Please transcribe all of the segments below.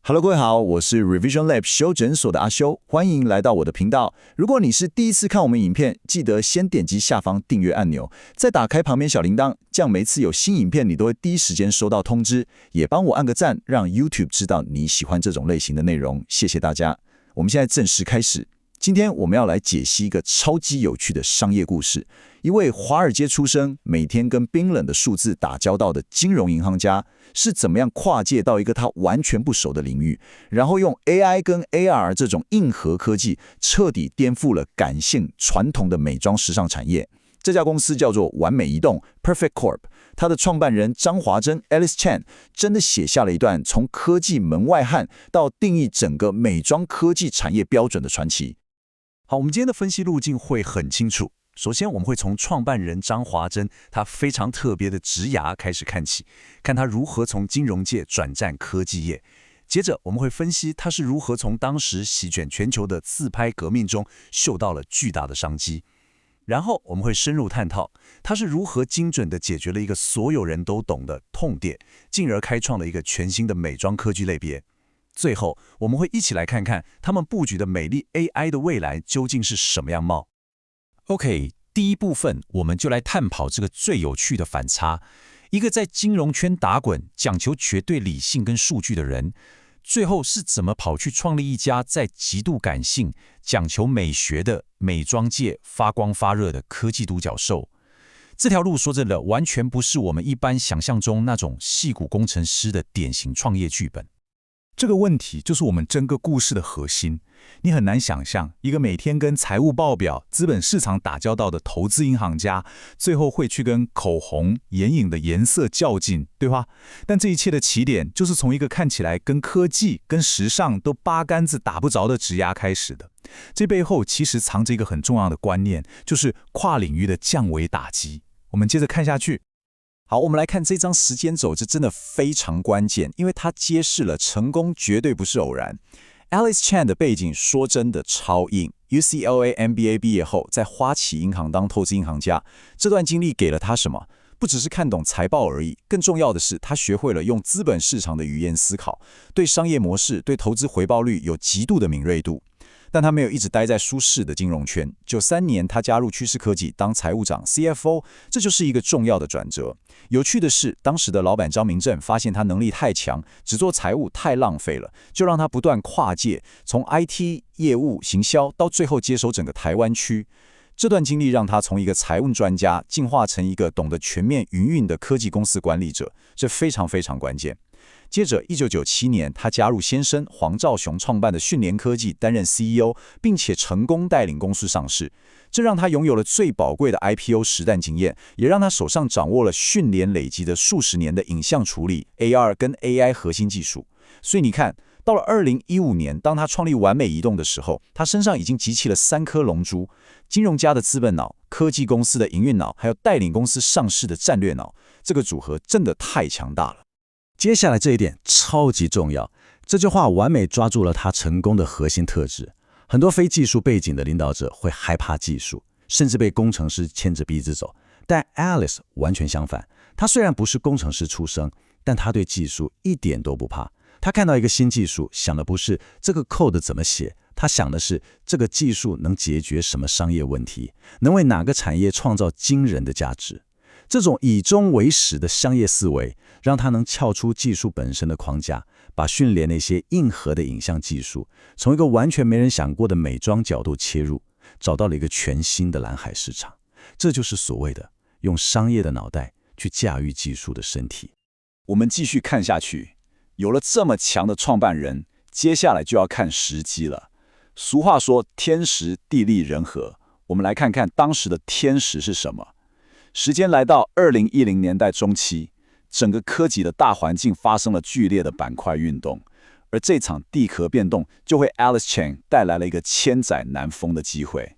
Hello，各位好，我是 Revision Lab 修诊所的阿修，欢迎来到我的频道。如果你是第一次看我们影片，记得先点击下方订阅按钮，再打开旁边小铃铛，这样每次有新影片你都会第一时间收到通知。也帮我按个赞，让 YouTube 知道你喜欢这种类型的内容，谢谢大家。我们现在正式开始。今天我们要来解析一个超级有趣的商业故事。一位华尔街出生，每天跟冰冷的数字打交道的金融银行家，是怎么样跨界到一个他完全不熟的领域，然后用 AI 跟 AR 这种硬核科技，彻底颠覆了感性传统的美妆时尚产业。这家公司叫做完美移动 Perfect Corp， 它的创办人张华珍 Alice Chan 真的写下了一段从科技门外汉到定义整个美妆科技产业标准的传奇。好，我们今天的分析路径会很清楚。首先，我们会从创办人张华珍他非常特别的职涯开始看起，看他如何从金融界转战科技业。接着，我们会分析他是如何从当时席卷全球的自拍革命中嗅到了巨大的商机。然后，我们会深入探讨他是如何精准地解决了一个所有人都懂的痛点，进而开创了一个全新的美妆科技类别。最后，我们会一起来看看他们布局的美丽 AI 的未来究竟是什么样貌。OK， 第一部分我们就来探讨这个最有趣的反差：一个在金融圈打滚、讲求绝对理性跟数据的人，最后是怎么跑去创立一家在极度感性、讲求美学的美妆界发光发热的科技独角兽？这条路说真的，完全不是我们一般想象中那种矽谷工程师的典型创业剧本。这个问题就是我们整个故事的核心。你很难想象，一个每天跟财务报表、资本市场打交道的投资银行家，最后会去跟口红、眼影的颜色较劲，对吧？但这一切的起点，就是从一个看起来跟科技、跟时尚都八竿子打不着的职涯开始的。这背后其实藏着一个很重要的观念，就是跨领域的降维打击。我们接着看下去。好，我们来看这张时间轴，这真的非常关键，因为它揭示了成功绝对不是偶然。Alice Chan 的背景说真的超硬 ，UCLA MBA 毕业后，在花旗银行当投资银行家。这段经历给了他什么？不只是看懂财报而已，更重要的是，他学会了用资本市场的语言思考，对商业模式、对投资回报率有极度的敏锐度。但他没有一直待在舒适的金融圈。93年，他加入趋势科技当财务长 CFO， 这就是一个重要的转折。有趣的是，当时的老板张明正发现他能力太强，只做财务太浪费了，就让他不断跨界，从 IT 业务、行销到最后接手整个台湾区。这段经历让他从一个财务专家进化成一个懂得全面营运的科技公司管理者，这非常非常关键。接着，1997年，他加入先生黄兆雄创办的讯联科技，担任 CEO， 并且成功带领公司上市。这让他拥有了最宝贵的 IPO 实战经验，也让他手上掌握了讯联累积的数十年的影像处理、AR 跟 AI 核心技术。所以你看，到了2015年，当他创立完美移动的时候，他身上已经集齐了3颗龙珠：金融家的资本脑、科技公司的营运脑，还有带领公司上市的战略脑。这个组合真的太强大了。接下来这一点超级重要，这句话完美抓住了他成功的核心特质。很多非技术背景的领导者会害怕技术，甚至被工程师牵着鼻子走。但 Alice 完全相反，他虽然不是工程师出身，但他对技术一点都不怕。他看到一个新技术，想的不是这个 code 怎么写，他想的是这个技术能解决什么商业问题，能为哪个产业创造惊人的价值。这种以终为始的商业思维，让他能跳出技术本身的框架，把训练那些硬核的影像技术，从一个完全没人想过的美妆角度切入，找到了一个全新的蓝海市场。这就是所谓的用商业的脑袋去驾驭技术的身体。我们继续看下去，有了这么强的创办人，接下来就要看时机了。俗话说天时地利人和，我们来看看当时的天时是什么。时间来到2010年代中期，整个科技的大环境发生了剧烈的板块运动，而这场地壳变动就为 Alice Chan 带来了一个千载难逢的机会。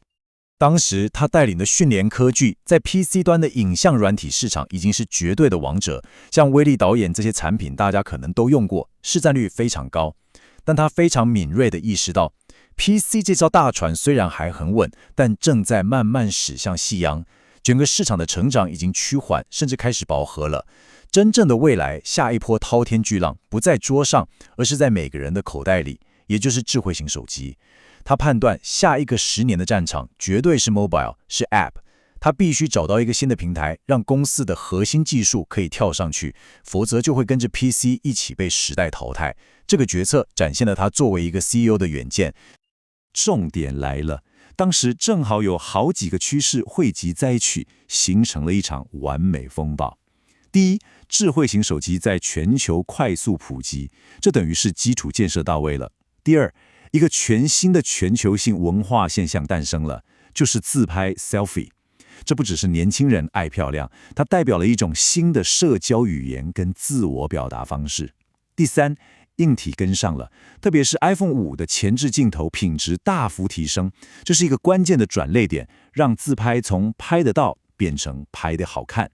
当时他带领的讯联科技在 PC 端的影像软体市场已经是绝对的王者，像威力导演这些产品大家可能都用过，市占率非常高。但他非常敏锐地意识到， PC 这艘大船虽然还很稳，但正在慢慢驶向夕阳。整个市场的成长已经趋缓，甚至开始饱和了。真正的未来，下一波滔天巨浪不在桌上，而是在每个人的口袋里，也就是智慧型手机。他判断下一个10年的战场绝对是 mobile， 是 app。他必须找到一个新的平台，让公司的核心技术可以跳上去，否则就会跟着 PC 一起被时代淘汰。这个决策展现了他作为一个 CEO 的远见。重点来了，当时正好有好几个趋势汇集在一起，形成了一场完美风暴。第一，智慧型手机在全球快速普及，这等于是基础建设到位了。第二，一个全新的全球性文化现象诞生了，就是自拍 selfie。这不只是年轻人爱漂亮，它代表了一种新的社交语言跟自我表达方式。第三，硬体跟上了，特别是 iPhone 5的前置镜头品质大幅提升，这是一个关键的转捩点，让自拍从拍得到变成拍得好看。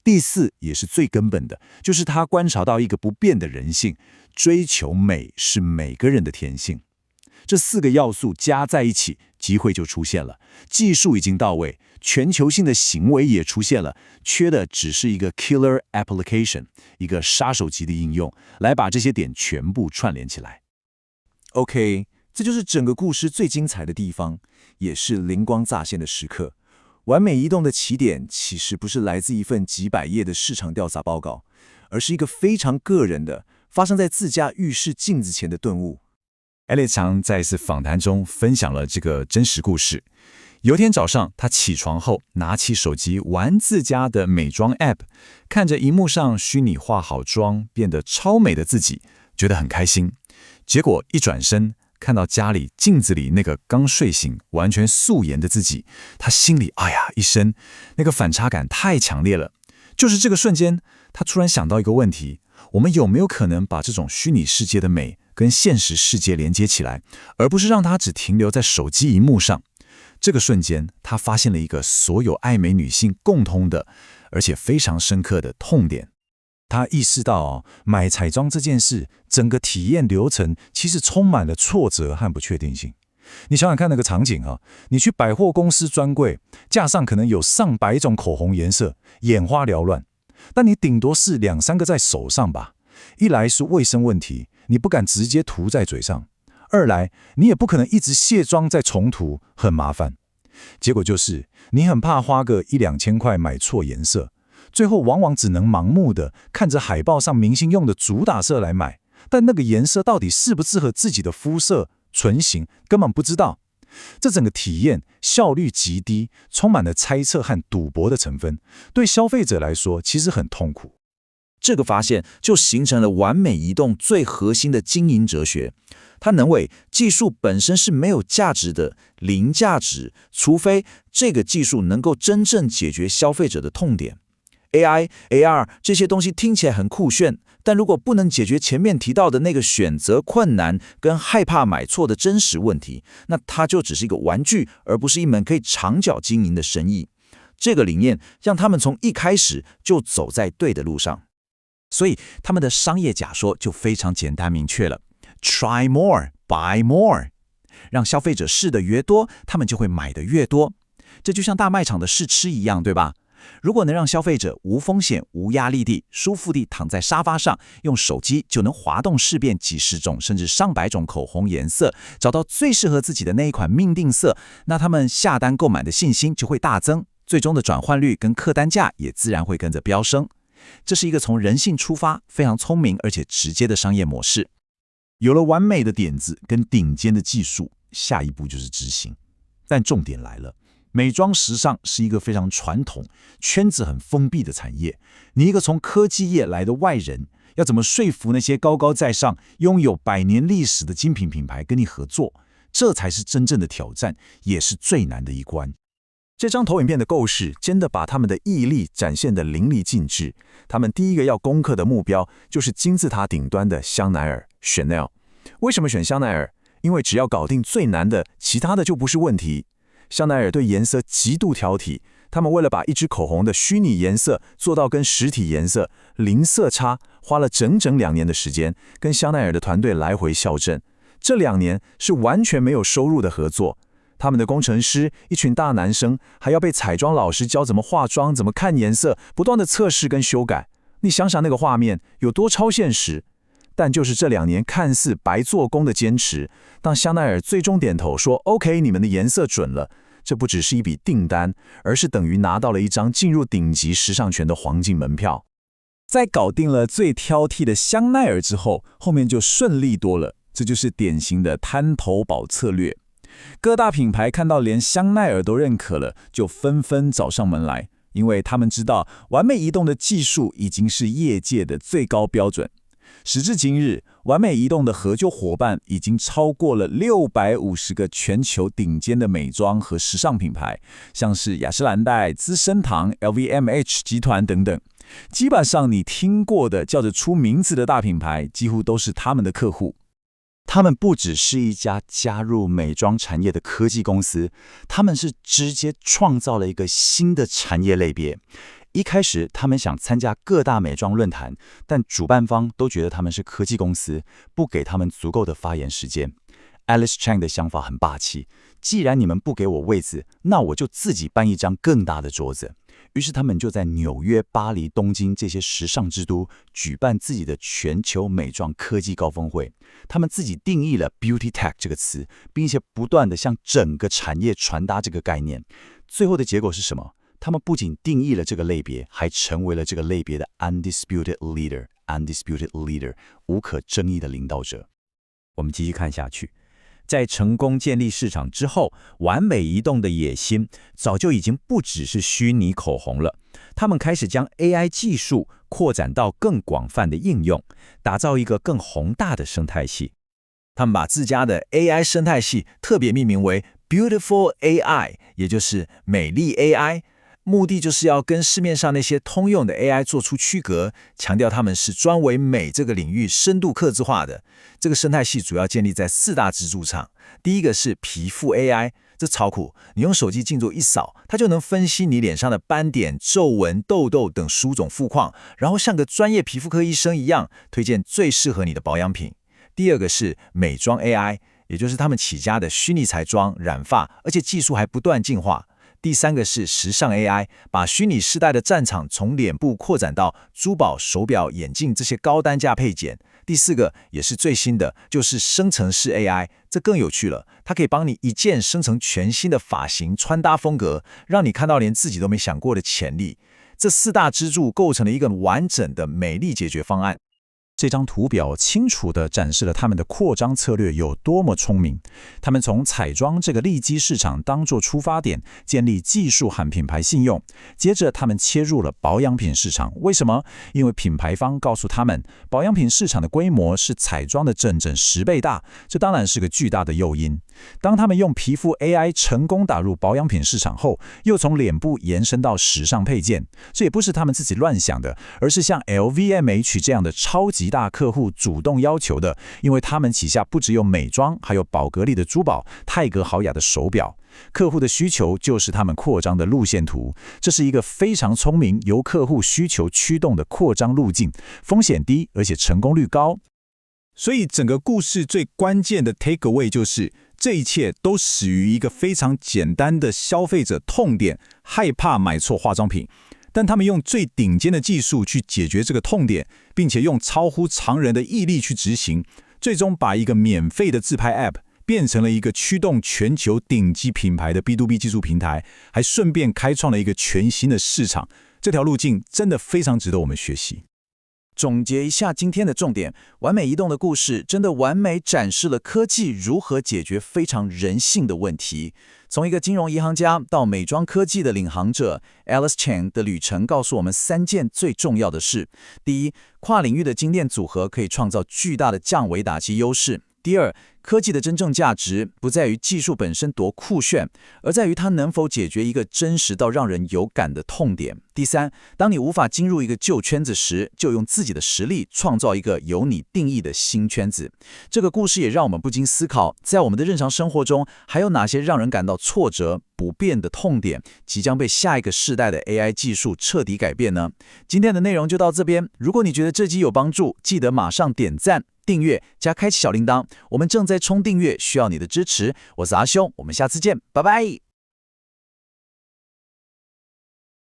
第四，也是最根本的，就是他观察到一个不变的人性，追求美是每个人的天性。这4个要素加在一起，机会就出现了。技术已经到位，全球性的行为也出现了，缺的只是一个 killer application， 一个杀手级的应用，来把这些点全部串联起来。OK， 这就是整个故事最精彩的地方，也是灵光乍现的时刻。完美移动的起点其实不是来自一份几百页的市场调查报告，而是一个非常个人的，发生在自家浴室镜子前的顿悟。Elliot 常在一次访谈中分享了这个真实故事。有天早上，他起床后拿起手机玩自家的美妆 App， 看着荧幕上虚拟化好妆变得超美的自己，觉得很开心。结果一转身，看到家里镜子里那个刚睡醒、完全素颜的自己，他心里哎呀一声，那个反差感太强烈了。就是这个瞬间，他突然想到一个问题：我们有没有可能把这种虚拟世界的美跟现实世界连接起来，而不是让它只停留在手机荧幕上？这个瞬间，他发现了一个所有爱美女性共通的，而且非常深刻的痛点。他意识到买彩妆这件事，整个体验流程其实充满了挫折和不确定性。你想想看那个场景你去百货公司专柜，架上可能有上百种口红颜色，眼花缭乱，但你顶多是2、3个在手上吧。一来是卫生问题，你不敢直接涂在嘴上；二来你也不可能一直卸妆再重涂，很麻烦。结果就是你很怕花个1、2千块买错颜色，最后往往只能盲目的看着海报上明星用的主打色来买，但那个颜色到底适不适合自己的肤色、唇型，根本不知道。这整个体验效率极低，充满了猜测和赌博的成分，对消费者来说其实很痛苦。这个发现就形成了完美移动最核心的经营哲学。它认为技术本身是没有价值的，零价值，除非这个技术能够真正解决消费者的痛点。AI、AR 这些东西听起来很酷炫，但如果不能解决前面提到的那个选择困难跟害怕买错的真实问题，那它就只是一个玩具，而不是一门可以长脚经营的生意。这个理念让他们从一开始就走在对的路上。所以他们的商业假说就非常简单明确了 ：Try more, buy more。让消费者试的越多，他们就会买的越多。这就像大卖场的试吃一样，对吧？如果能让消费者无风险、无压力地、舒服地躺在沙发上，用手机就能滑动试遍几十种甚至上百种口红颜色，找到最适合自己的那一款命定色，那他们下单购买的信心就会大增，最终的转换率跟客单价也自然会跟着飙升。这是一个从人性出发、非常聪明而且直接的商业模式。有了完美的点子跟顶尖的技术，下一步就是执行。但重点来了，美妆时尚是一个非常传统、圈子很封闭的产业。你一个从科技业来的外人，要怎么说服那些高高在上、拥有100年历史的精品品牌跟你合作？这才是真正的挑战，也是最难的一关。这张投影片的构思真的把他们的毅力展现得淋漓尽致。他们第一个要攻克的目标就是金字塔顶端的香奈儿 Chanel。为什么选香奈儿？因为只要搞定最难的，其他的就不是问题。香奈儿对颜色极度挑剔，他们为了把一支口红的虚拟颜色做到跟实体颜色零色差，花了整整2年的时间，跟香奈儿的团队来回校正。这2年是完全没有收入的合作。他们的工程师，一群大男生，还要被彩妆老师教怎么化妆、怎么看颜色，不断的测试跟修改。你想想那个画面有多超现实。但就是这2年看似白做工的坚持，当香奈儿最终点头说 OK， 你们的颜色准了，这不只是一笔订单，而是等于拿到了一张进入顶级时尚圈的黄金门票。在搞定了最挑剔的香奈儿之后，后面就顺利多了。这就是典型的滩头堡策略。各大品牌看到连香奈儿都认可了，就纷纷找上门来，因为他们知道完美移动的技术已经是业界的最高标准。时至今日，完美移动的合作伙伴已经超过了650个全球顶尖的美妆和时尚品牌，像是雅诗兰黛、资生堂、LVMH 集团等等。基本上你听过的叫着出名字的大品牌，几乎都是他们的客户。他们不只是一家加入美妆产业的科技公司，他们是直接创造了一个新的产业类别。一开始，他们想参加各大美妆论坛，但主办方都觉得他们是科技公司，不给他们足够的发言时间。Alice Chang 的想法很霸气，既然你们不给我位子，那我就自己搬一张更大的桌子。于是他们就在纽约、巴黎、东京这些时尚之都举办自己的全球美妆科技高峰会。他们自己定义了 Beauty Tech 这个词，并且不断地向整个产业传达这个概念。最后的结果是什么？他们不仅定义了这个类别，还成为了这个类别的 undisputed leader， 无可争议的领导者。我们继续看下去。在成功建立市场之后，完美移动的野心早就已经不只是虚拟口红了。他们开始将 AI 技术扩展到更广泛的应用，打造一个更宏大的生态系。他们把自家的 AI 生态系特别命名为 Beautiful AI， 也就是美丽 AI。目的就是要跟市面上那些通用的 AI 做出区隔，强调他们是专为美这个领域深度客制化的。这个生态系主要建立在4大支柱上。第一个是皮肤 AI， 这超酷，你用手机镜头一扫，它就能分析你脸上的斑点、皱纹、痘痘等殊种肤况，然后像个专业皮肤科医生一样，推荐最适合你的保养品。第二个是美妆 AI， 也就是他们起家的虚拟彩妆、染发，而且技术还不断进化。第三个是时尚 AI， 把虚拟世代的战场从脸部扩展到珠宝、手表、眼镜这些高单价配件。第四个也是最新的，就是生成式 AI， 这更有趣了，它可以帮你一键生成全新的发型、穿搭风格，让你看到连自己都没想过的潜力。这4大支柱构成了一个完整的美丽解决方案。这张图表清楚地展示了他们的扩张策略有多么聪明。他们从彩妆这个利基市场当作出发点，建立技术和品牌信用。接着，他们切入了保养品市场。为什么？因为品牌方告诉他们，保养品市场的规模是彩妆的整整10倍大，这当然是个巨大的诱因。当他们用皮肤 AI 成功打入保养品市场后，又从脸部延伸到时尚配件，这也不是他们自己乱想的，而是像 LVMH 这样的超级大客户主动要求的，因为他们旗下不只有美妆，还有宝格丽的珠宝、泰格豪雅的手表。客户的需求就是他们扩张的路线图，这是一个非常聪明、由客户需求驱动的扩张路径，风险低，而且成功率高。所以整个故事最关键的 take away 就是，这一切都始于一个非常简单的消费者痛点：害怕买错化妆品。但他们用最顶尖的技术去解决这个痛点，并且用超乎常人的毅力去执行，最终把一个免费的自拍 App 变成了一个驱动全球顶级品牌的 B2B 技术平台，还顺便开创了一个全新的市场。这条路径真的非常值得我们学习。总结一下今天的重点，完美移动的故事真的完美展示了科技如何解决非常人性的问题。从一个金融银行家到美妆科技的领航者 Alice Chang 的旅程告诉我们3件最重要的事。第一，跨领域的精炼组合可以创造巨大的降维打击优势。第二，科技的真正价值不在于技术本身多酷炫，而在于它能否解决一个真实到让人有感的痛点。第三，当你无法进入一个旧圈子时，就用自己的实力创造一个由你定义的新圈子。这个故事也让我们不禁思考，在我们的日常生活中，还有哪些让人感到挫折、不便的痛点，即将被下一个世代的 AI 技术彻底改变呢？今天的内容就到这边。如果你觉得这集有帮助，记得马上点赞、订阅加开启小铃铛。我们正在冲订阅需要你的支持。我是阿修，我们下次见，拜拜。